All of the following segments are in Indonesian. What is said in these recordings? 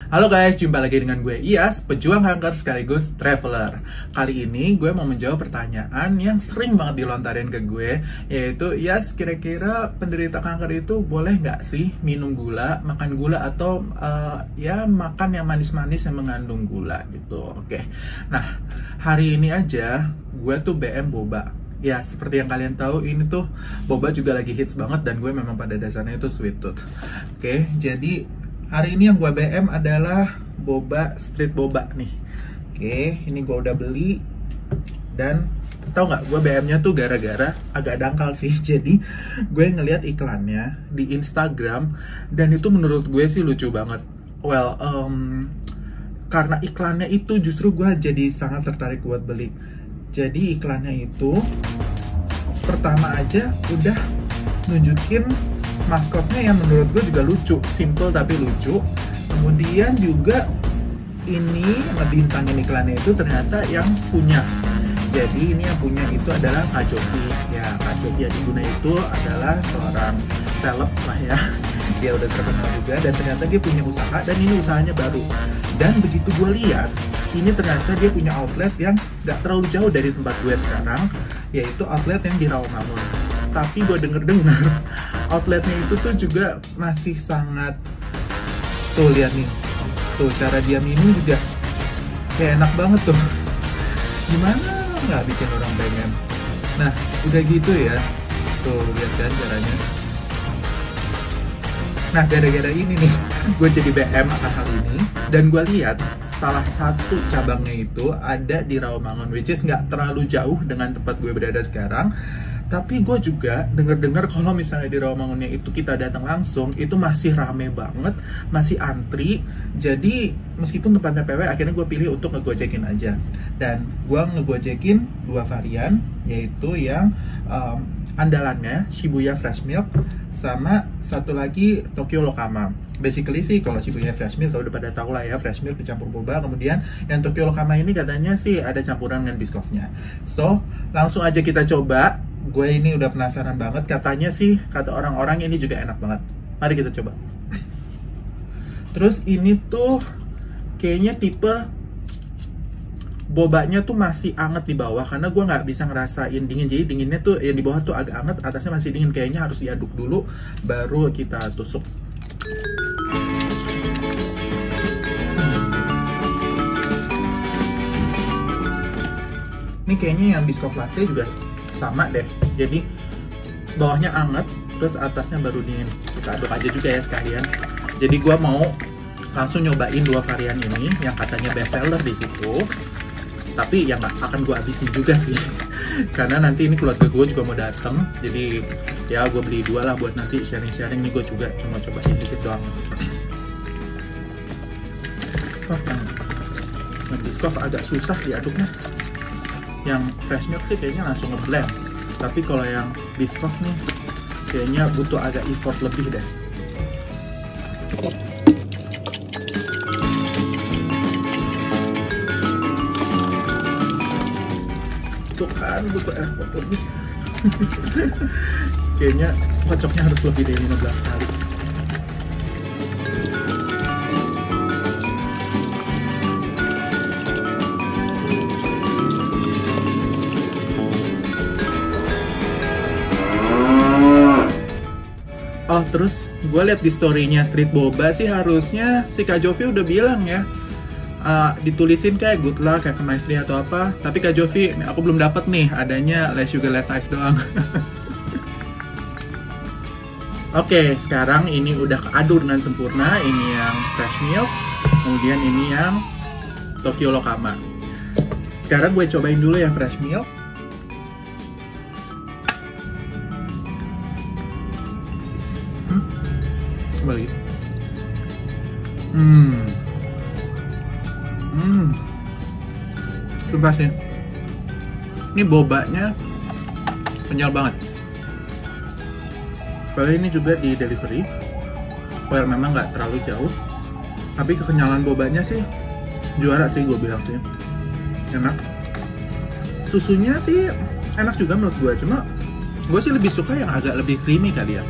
Halo guys, jumpa lagi dengan gue Iyas, pejuang kanker sekaligus traveler. Kali ini gue mau menjawab pertanyaan yang sering banget dilontarin ke gue, yaitu Iyas, kira-kira penderita kanker itu boleh nggak sih minum gula, makan gula, atau ya makan yang manis-manis yang mengandung gula gitu. Oke, nah hari ini aja gue tuh BM boba. Ya, seperti yang kalian tahu, ini tuh boba juga lagi hits banget dan gue memang pada dasarnya itu sweet tooth. Oke, jadi hari ini yang gue BM adalah boba street boba nih. Oke, ini gue udah beli. Dan tau nggak, gue BM-nya tuh gara-gara agak dangkal sih. Jadi gue ngeliat iklannya di Instagram dan itu menurut gue sih lucu banget. Well, karena iklannya itu justru gue jadi sangat tertarik buat beli. Jadi iklannya itu pertama aja udah nunjukin maskotnya yang menurut gue juga lucu, simple tapi lucu. Kemudian juga ini ngebintangin iklannya itu ternyata yang punya. Jadi ini yang punya itu adalah Kak Jovi. Ya, Kak Jovi Adiguna itu adalah seorang seleb lah ya. Dia udah terkenal juga dan ternyata dia punya usaha dan ini usahanya baru. Dan begitu gue lihat, ini ternyata dia punya outlet yang gak terlalu jauh dari tempat gue sekarang, yaitu outlet yang di Rawamangun. Tapi gue denger-dengar outletnya itu tuh juga masih sangat, tuh lihat nih, tuh cara dia minum juga kayak enak banget tuh. Gimana nggak bikin orang pengen? Nah udah gitu ya, tuh lihat kan caranya. Nah gara-gara ini nih gue jadi BM akan hal ini, dan gue lihat salah satu cabangnya itu ada di Rawamangun, which is nggak terlalu jauh dengan tempat gue berada sekarang. Tapi gue juga denger-dengar kalau misalnya di Rawamangunnya itu kita datang langsung, itu masih rame banget, masih antri. Jadi meskipun tempatnya PW, akhirnya gue pilih untuk ngegojekin aja. Dan gue ngegojekin dua varian, yaitu yang andalannya Shibuya Fresh Milk, sama satu lagi Tokyo Lokama. Basically sih kalau Shibuya Fresh Milk kalau udah pada tahu lah ya, Fresh Milk dicampur boba. Kemudian yang Tokyo Lokama ini katanya sih ada campuran dengan Biscoffnya. So langsung aja kita coba. Gue ini udah penasaran banget, katanya sih, kata orang-orang ini juga enak banget. Mari kita coba. Terus ini tuh kayaknya tipe bobanya tuh masih anget di bawah, karena gue nggak bisa ngerasain dingin. Jadi dinginnya tuh yang di bawah tuh agak anget, atasnya masih dingin. Kayaknya harus diaduk dulu baru kita tusuk. Ini kayaknya yang Biscoff latte juga sama deh, jadi bawahnya anget terus atasnya baru dingin. Kita aduk aja juga ya sekalian. Jadi gua mau langsung nyobain dua varian ini yang katanya best seller di situ, tapi yang nggak akan gua habisin juga sih karena nanti ini keluarga gue juga mau dateng. Jadi ya gue beli dua lah buat nanti sharing-sharing. Nih gue juga cuma cobain dikit doang. Oh, yang Biscoff agak susah diaduknya. Yang Fresh Milk sih kayaknya langsung ngeblend, tapi kalau yang Biscoff nih kayaknya butuh agak effort lebih deh. Tuh kan butuh effort lebih. Kayaknya kocoknya harus lebih dari 15 kali. Oh, terus gue liat di story-nya Street Boba sih harusnya si Kak Jovi udah bilang ya, ditulisin kayak good luck, have a nice day atau apa. Tapi Kak Jovi, aku belum dapat nih, adanya less sugar less ice doang. Oke, sekarang ini udah keaduk dengan sempurna. Ini yang Fresh Milk, kemudian ini yang Tokyo Lokama. Sekarang gue cobain dulu yang Fresh Milk. Lagi. Sumpah sih, ini bobanya kenyal banget. Padahal ini juga di delivery, well memang nggak terlalu jauh, tapi kekenyalan bobanya sih juara sih, gue bilang sih enak. Susunya sih enak juga menurut gue, cuma gue sih lebih suka yang agak lebih creamy kali ya.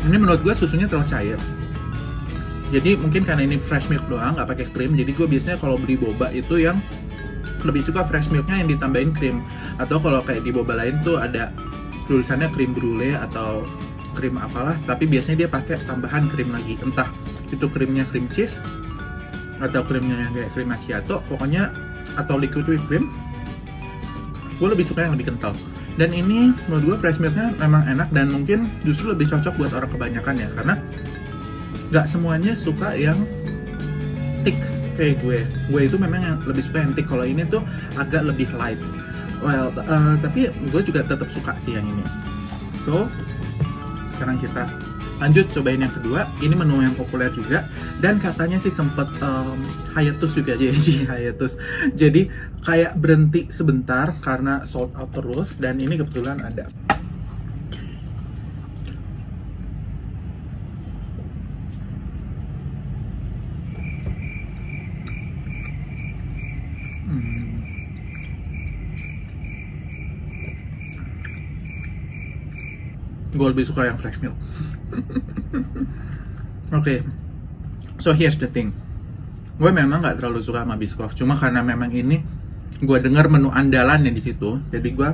Ini menurut gue susunya terlalu cair. Jadi mungkin karena ini fresh milk doang, nggak pakai krim. Jadi gue biasanya kalau beli boba itu yang lebih suka fresh milknya yang ditambahin krim. Atau kalau kayak di boba lain tuh ada tulisannya krim brulee atau krim apalah, tapi biasanya dia pakai tambahan krim lagi. Entah itu krimnya krim cheese atau krimnya yang kayak krim macchiato, pokoknya atau liquid whipped cream. Gue lebih suka yang lebih kental. Dan ini menurut gue fresh milknya memang enak dan mungkin justru lebih cocok buat orang kebanyakan ya, karena nggak semuanya suka yang thick kayak gue. Gue itu memang yang lebih suka yang thick. Kalau ini tuh agak lebih light. Well, tapi gue juga tetap suka sih yang ini. So, sekarang kita lanjut cobain yang kedua. Ini menu yang populer juga dan katanya sih sempet hiatus juga aja hiatus. Jadi kayak berhenti sebentar karena sold out terus, dan ini kebetulan ada. Gue lebih suka yang fresh milk. Oke. So here's the thing. Gue memang nggak terlalu suka sama Biscoff, cuma karena memang ini gue dengar menu andalannya di situ, jadi gue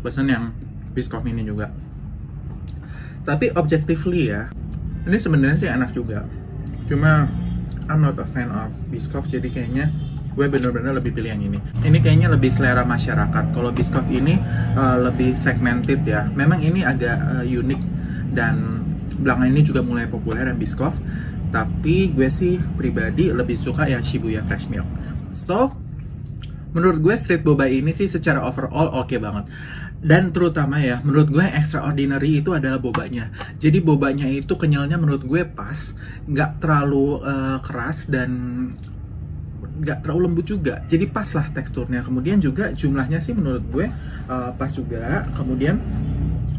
pesen yang Biscoff ini juga. Tapi objectively ya, ini sebenarnya sih enak juga. Cuma I'm not a fan of Biscoff, jadi kayaknya gue bener-bener lebih pilih yang ini. Ini kayaknya lebih selera masyarakat. Kalau Biscoff ini lebih segmented ya. Memang ini agak unik dan belakangan ini juga mulai populer yang Biscoff. Tapi gue sih pribadi lebih suka yang Shibuya Fresh Milk. So, menurut gue street boba ini sih secara overall oke banget. Dan terutama ya, menurut gue yang extraordinary itu adalah bobanya. Jadi bobanya itu kenyalnya menurut gue pas, nggak terlalu keras dan nggak terlalu lembut juga, jadi pas lah teksturnya. Kemudian juga jumlahnya sih menurut gue pas juga. Kemudian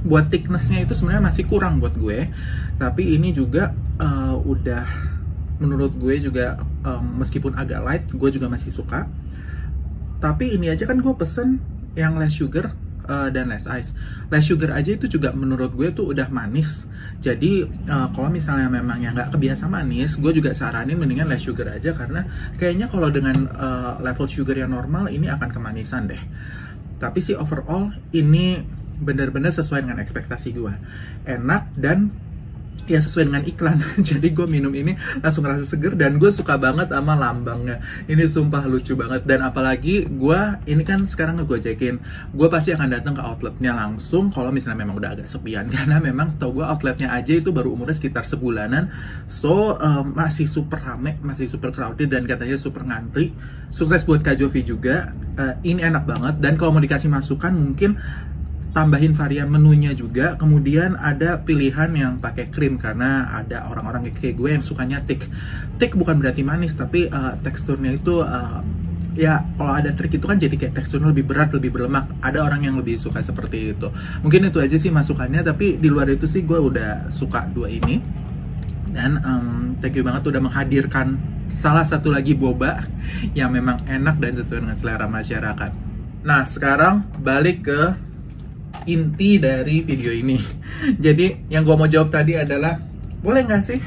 buat thicknessnya itu sebenarnya masih kurang buat gue, tapi ini juga udah menurut gue juga meskipun agak light, gue juga masih suka. Tapi ini aja kan gue pesen yang less sugar dan less ice. Less sugar aja itu juga menurut gue tuh udah manis. Jadi kalau misalnya memang yang nggak kebiasa manis, gue juga saranin mendingan less sugar aja, karena kayaknya kalau dengan level sugar yang normal ini akan kemanisan deh. Tapi sih overall ini benar-benar sesuai dengan ekspektasi gue. Enak dan ya sesuai dengan iklan. Jadi gue minum ini langsung ngerasa seger dan gue suka banget sama lambangnya. Ini sumpah lucu banget. Dan apalagi gue ini kan sekarang ngegojekin, gue pasti akan datang ke outletnya langsung kalau misalnya memang udah agak sepian, karena memang setahu gue outletnya aja itu baru umurnya sekitar sebulanan. So masih super rame, masih super crowded dan katanya super ngantri. Sukses buat Kak Jovi juga. Ini enak banget, dan kalau mau dikasih masukan mungkin tambahin varian menunya juga. Kemudian ada pilihan yang pakai krim, karena ada orang-orang kayak gue yang sukanya thick. Thick bukan berarti manis, tapi teksturnya itu ya kalau ada trik itu kan jadi kayak teksturnya lebih berat, lebih berlemak. Ada orang yang lebih suka seperti itu. Mungkin itu aja sih masukannya, tapi di luar itu sih gue udah suka dua ini. Dan thank you banget udah menghadirkan salah satu lagi boba yang memang enak dan sesuai dengan selera masyarakat. Nah sekarang balik ke inti dari video ini. Jadi yang gue mau jawab tadi adalah, boleh nggak sih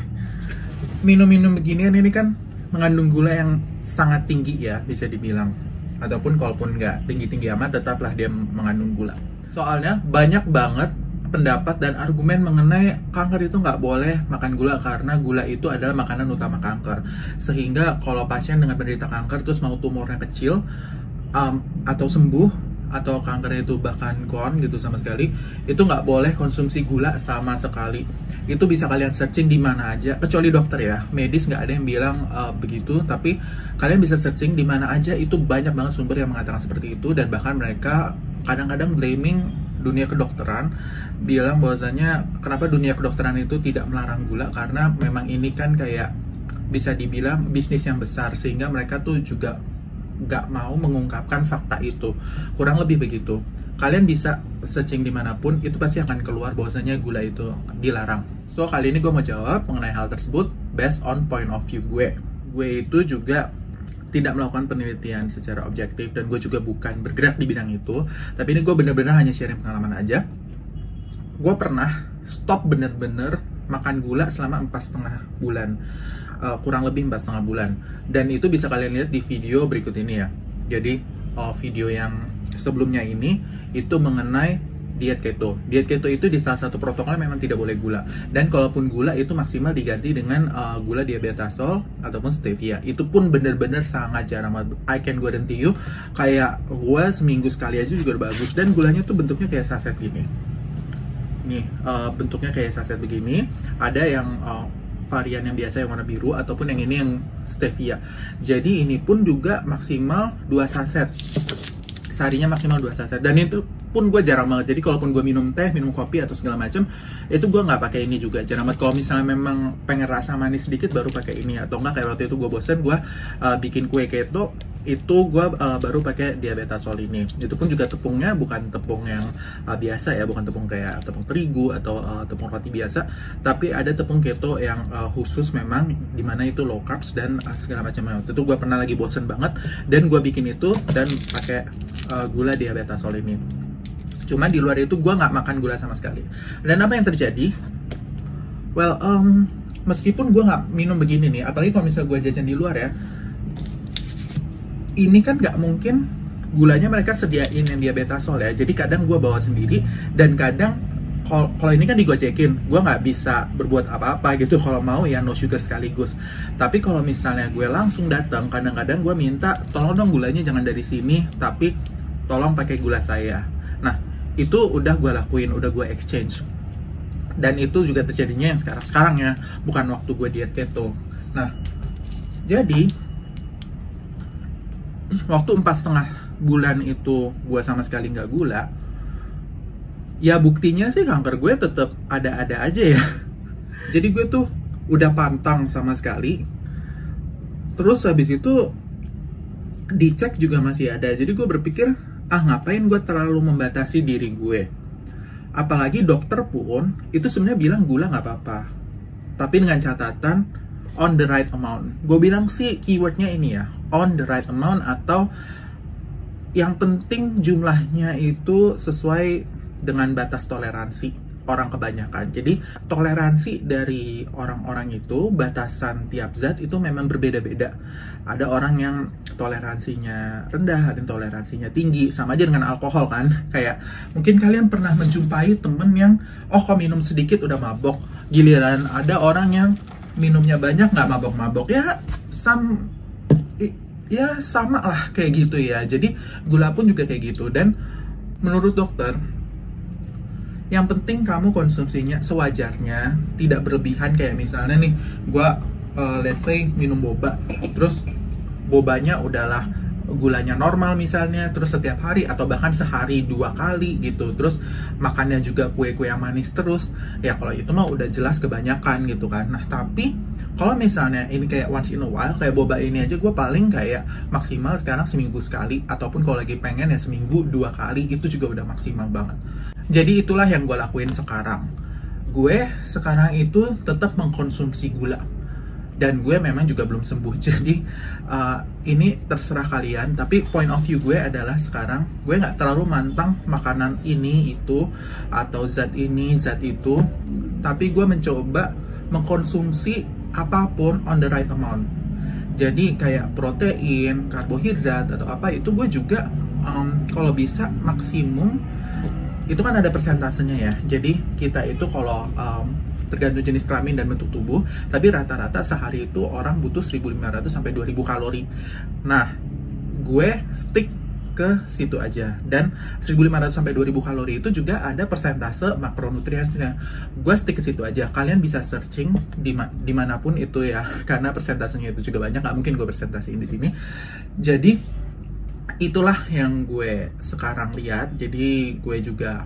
minum-minum beginian ini kan mengandung gula yang sangat tinggi ya, bisa dibilang. Ataupun kalaupun nggak tinggi-tinggi amat, tetaplah dia mengandung gula. Soalnya banyak banget pendapat dan argumen mengenai kanker itu nggak boleh makan gula, karena gula itu adalah makanan utama kanker. Sehingga kalau pasien dengan penderita kanker terus mau tumornya kecil atau sembuh, atau kankernya itu bahkan gone gitu sama sekali, itu nggak boleh konsumsi gula sama sekali. Itu bisa kalian searching di mana aja, kecuali dokter ya, medis nggak ada yang bilang begitu, tapi kalian bisa searching di mana aja, itu banyak banget sumber yang mengatakan seperti itu. Dan bahkan mereka kadang-kadang blaming dunia kedokteran, bilang bahwasanya kenapa dunia kedokteran itu tidak melarang gula, karena memang ini kan kayak bisa dibilang bisnis yang besar, sehingga mereka tuh juga nggak mau mengungkapkan fakta itu. Kurang lebih begitu. Kalian bisa searching dimanapun, itu pasti akan keluar bahwasanya gula itu dilarang. So kali ini gue mau jawab mengenai hal tersebut based on point of view gue. Gue itu juga tidak melakukan penelitian secara objektif, dan gue juga bukan bergerak di bidang itu. Tapi ini gue bener-bener hanya sharing pengalaman aja. Gue pernah stop bener-bener makan gula selama 4,5 bulan, kurang lebih 4,5 bulan. Dan itu bisa kalian lihat di video berikut ini ya. Jadi video yang sebelumnya ini itu mengenai diet keto. Diet keto itu di salah satu protokol memang tidak boleh gula. Dan kalaupun gula itu maksimal diganti dengan gula diabetasol ataupun stevia. Itu pun bener-bener sangat jarang. I can guarantee you, kayak gue seminggu sekali aja juga udah bagus. Dan gulanya tuh bentuknya kayak saset gini. Nih, bentuknya kayak saset begini. Ada yang varian yang biasa yang warna biru ataupun yang ini yang stevia. Jadi ini pun juga maksimal 2 saset. Seharinya maksimal 2 saset. Dan itu pun gue jarang banget. Jadi kalaupun gue minum teh, minum kopi atau segala macam, itu gue nggak pakai ini juga. Jarang banget. Kalau misalnya memang pengen rasa manis sedikit, baru pakai ini. Atau enggak kayak waktu itu gue bosen, gue bikin kue keto, itu gue baru pakai diabetasol ini. Itu pun juga tepungnya bukan tepung yang biasa ya, bukan tepung kayak tepung terigu atau tepung roti biasa, tapi ada tepung keto yang khusus memang, dimana itu low carbs dan segala macam. Itu gue pernah lagi bosen banget dan gue bikin itu dan pakai gula diabetasol ini. Cuma di luar itu gue nggak makan gula sama sekali. Dan apa yang terjadi? Well, meskipun gue nggak minum begini nih, apalagi kalau misalnya gue jajan di luar ya, ini kan nggak mungkin gulanya mereka sediain yang diabetasol ya. Jadi kadang gue bawa sendiri, dan kadang kalau ini kan digocekin, gue nggak bisa berbuat apa-apa gitu. Kalau mau ya no sugar sekaligus. Tapi kalau misalnya gue langsung datang, kadang-kadang gue minta tolong dong gulanya jangan dari sini, tapi tolong pakai gula saya. Nah, itu udah gue lakuin, udah gue exchange. Dan itu juga terjadinya yang sekarang ya, bukan waktu gue diet keto. Nah, jadi waktu 4,5 bulan itu gue sama sekali nggak gula, ya buktinya sih kanker gue tetap ada-ada aja ya. Jadi gue tuh udah pantang sama sekali. Terus habis itu dicek juga masih ada. Jadi gue berpikir, ngapain gue terlalu membatasi diri gue. Apalagi dokter pun itu sebenarnya bilang gula nggak apa-apa, tapi dengan catatan on the right amount. Gue bilang sih keywordnya ini ya, on the right amount, atau yang penting jumlahnya itu sesuai dengan batas toleransi orang kebanyakan. Jadi toleransi dari orang-orang itu, batasan tiap zat itu memang berbeda-beda. Ada orang yang toleransinya rendah, ada yang toleransinya tinggi. Sama aja dengan alkohol kan. Kayak mungkin kalian pernah menjumpai temen yang kok minum sedikit udah mabok. Giliran ada orang yang minumnya banyak nggak mabok-mabok. Ya sama lah kayak gitu ya. Jadi gula pun juga kayak gitu. Dan menurut dokter, yang penting kamu konsumsinya sewajarnya, tidak berlebihan. Kayak misalnya nih, gue let's say minum boba, terus bobanya udahlah gulanya normal misalnya, terus setiap hari atau bahkan sehari 2 kali gitu, terus makannya juga kue-kue yang manis terus, ya kalau itu mah udah jelas kebanyakan gitu kan. Nah tapi kalau misalnya ini kayak once in a while, kayak boba ini aja gue paling kayak maksimal sekarang seminggu sekali, ataupun kalau lagi pengen ya seminggu 2 kali, itu juga udah maksimal banget. Jadi itulah yang gue lakuin sekarang. Gue sekarang itu tetap mengkonsumsi gula, dan gue memang juga belum sembuh. Jadi ini terserah kalian, tapi point of view gue adalah sekarang gue nggak terlalu mantang makanan ini itu atau zat ini zat itu, tapi gue mencoba mengkonsumsi apapun on the right amount. Jadi kayak protein, karbohidrat atau apa itu gue juga kalau bisa maksimum. Itu kan ada persentasenya ya. Jadi kita itu kalau tergantung jenis kelamin dan bentuk tubuh, tapi rata-rata sehari itu orang butuh 1.500 sampai 2.000 kalori. Nah, gue stick ke situ aja. Dan 1.500 sampai 2.000 kalori itu juga ada persentase makronutriennya. Gue stick ke situ aja. Kalian bisa searching dimanapun itu ya, karena persentasenya itu juga banyak. Nggak mungkin gue presentasiin di sini. Jadi itulah yang gue sekarang lihat. Jadi gue juga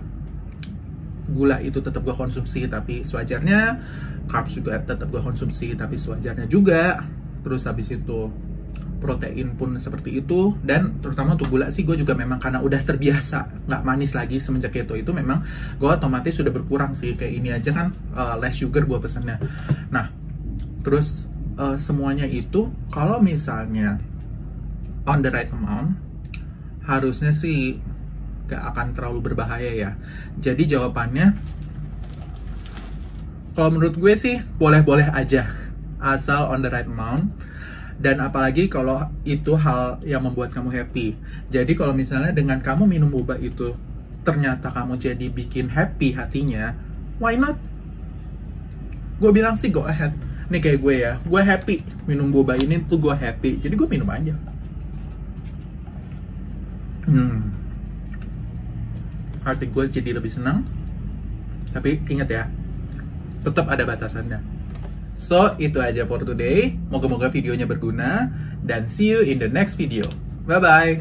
gula itu tetap gue konsumsi tapi sewajarnya, carbs juga tetap gue konsumsi tapi sewajarnya juga. Terus habis itu protein pun seperti itu. Dan terutama untuk gula sih gue juga memang karena udah terbiasa nggak manis lagi semenjak keto itu, memang gue otomatis sudah berkurang sih. Kayak ini aja kan less sugar gue pesannya. Nah terus semuanya itu kalau misalnya on the right amount, harusnya sih gak akan terlalu berbahaya ya. Jadi jawabannya, Kalau menurut gue sih boleh-boleh aja, asal on the right amount. Dan apalagi kalau itu hal yang membuat kamu happy. Jadi kalau misalnya dengan kamu minum boba itu ternyata kamu jadi bikin happy hatinya, why not? Gue bilang sih go ahead. Nih kayak gue ya, gue happy minum boba ini tuh, gue happy, jadi gue minum aja. Hati gue jadi lebih senang. Tapi ingat ya, tetap ada batasannya. So, itu aja for today. Moga-moga videonya berguna. Dan see you in the next video. Bye-bye.